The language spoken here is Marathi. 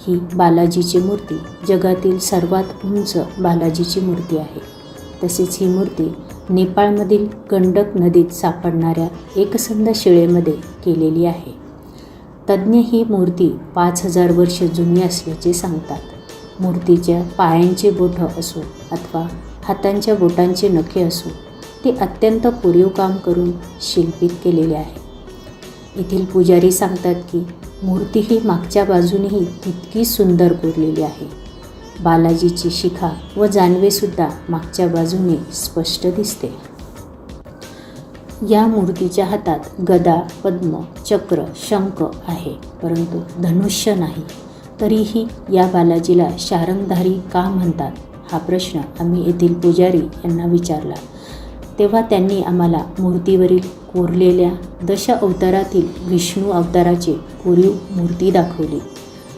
ही बालाजीची मूर्ती जगातील सर्वात उंच बालाजीची मूर्ती आहे. तसेच ही मूर्ती नेपाळमधील गंडक नदीत सापडणाऱ्या एकसंध शिळेमध्ये केलेली आहे. तज्ज्ञ ही मूर्ती 5000 वर्ष जुनी असल्याचे सांगतात. मूर्तीच्या पायांचे बोटं असो अथवा हातांच्या बोटांचे नखे असो, ते अत्यंत कोरीव काम करून शिल्पित केलेले आहे. येथील पुजारी सांगतात की मूर्ती ही मागच्या बाजूनेही तितकी सुंदर कोरलेली आहे. बालाजीची शिखा व जानवेसुद्धा मागच्या बाजूने स्पष्ट दिसते. या मूर्तीच्या हातात गदा, पद्म, चक्र, शंख आहे, परंतु धनुष्य नाही. तरीही या बालाजीला शारंगधारी का म्हणतात, हा प्रश्न आम्ही येथील पुजारी यांना विचारला. तेव्हा त्यांनी आम्हाला मूर्तीवरील कोरलेल्या दश अवतारातील विष्णू अवताराची कोरीव मूर्ती दाखवली.